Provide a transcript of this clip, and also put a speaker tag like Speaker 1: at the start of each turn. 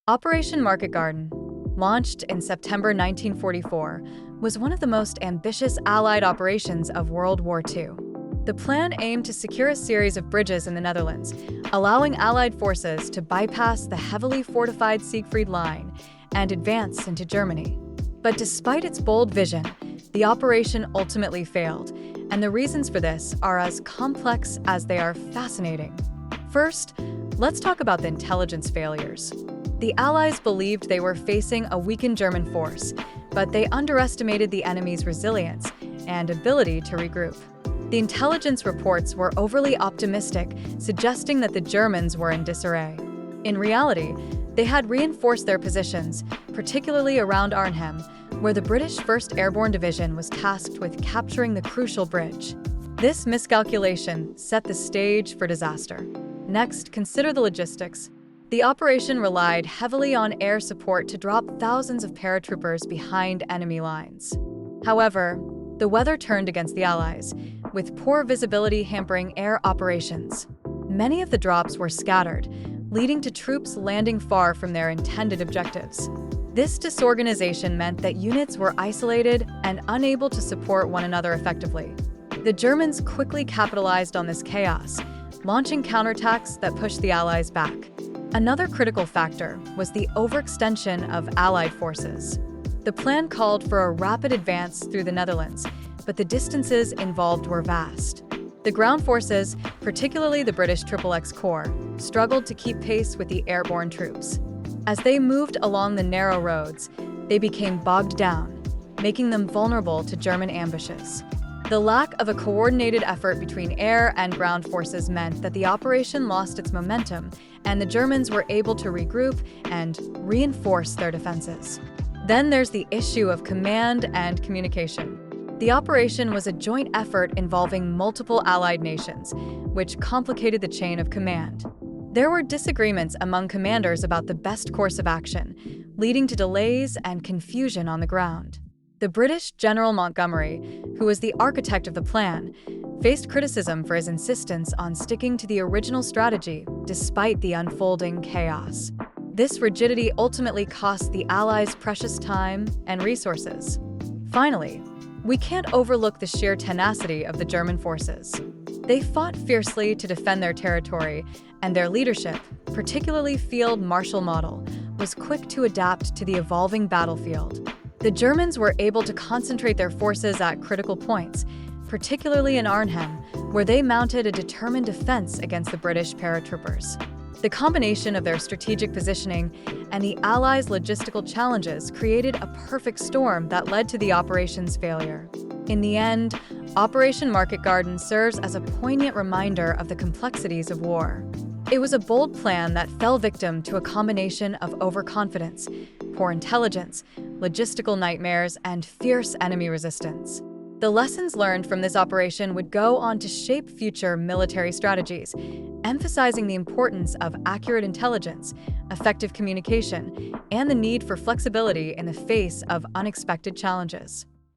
Speaker 1: Operation Market Garden, launched in September 1944, was one of the most ambitious Allied operations of World War II. The plan aimed to secure a series of bridges in the Netherlands, allowing Allied forces to bypass the heavily fortified Siegfried Line and advance into Germany. But despite its bold vision, the operation ultimately failed, and the reasons for this are as complex as they are fascinating. First, let's talk about the intelligence failures. The Allies believed they were facing a weakened German force, but they underestimated the enemy's resilience and ability to regroup. The intelligence reports were overly optimistic, suggesting that the Germans were in disarray. In reality, they had reinforced their positions, particularly around Arnhem, where the British 1st Airborne Division was tasked with capturing the crucial bridge. This miscalculation set the stage for disaster. Next, consider the logistics. The operation relied heavily on air support to drop thousands of paratroopers behind enemy lines. However, the weather turned against the Allies, with poor visibility hampering air operations. Many of the drops were scattered, leading to troops landing far from their intended objectives. This disorganization meant that units were isolated and unable to support one another effectively. The Germans quickly capitalized on this chaos, launching counterattacks that pushed the Allies back. Another critical factor was the overextension of Allied forces. The plan called for a rapid advance through the Netherlands, but the distances involved were vast. The ground forces, particularly the British XXX Corps, struggled to keep pace with the airborne troops. As they moved along the narrow roads, they became bogged down, making them vulnerable to German ambushes. The lack of a coordinated effort between air and ground forces meant that the operation lost its momentum, and the Germans were able to regroup and reinforce their defenses. Then there's the issue of command and communication. The operation was a joint effort involving multiple Allied nations, which complicated the chain of command. There were disagreements among commanders about the best course of action, leading to delays and confusion on the ground. The British General Montgomery, who was the architect of the plan, faced criticism for his insistence on sticking to the original strategy despite the unfolding chaos. This rigidity ultimately cost the Allies precious time and resources. Finally, we can't overlook the sheer tenacity of the German forces. They fought fiercely to defend their territory, and their leadership, particularly Field Marshal Model, was quick to adapt to the evolving battlefield. The Germans were able to concentrate their forces at critical points, particularly in Arnhem, where they mounted a determined defense against the British paratroopers. The combination of their strategic positioning and the Allies' logistical challenges created a perfect storm that led to the operation's failure. In the end, Operation Market Garden serves as a poignant reminder of the complexities of war. It was a bold plan that fell victim to a combination of overconfidence, poor intelligence, logistical nightmares, and fierce enemy resistance. The lessons learned from this operation would go on to shape future military strategies, emphasizing the importance of accurate intelligence, effective communication, and the need for flexibility in the face of unexpected challenges.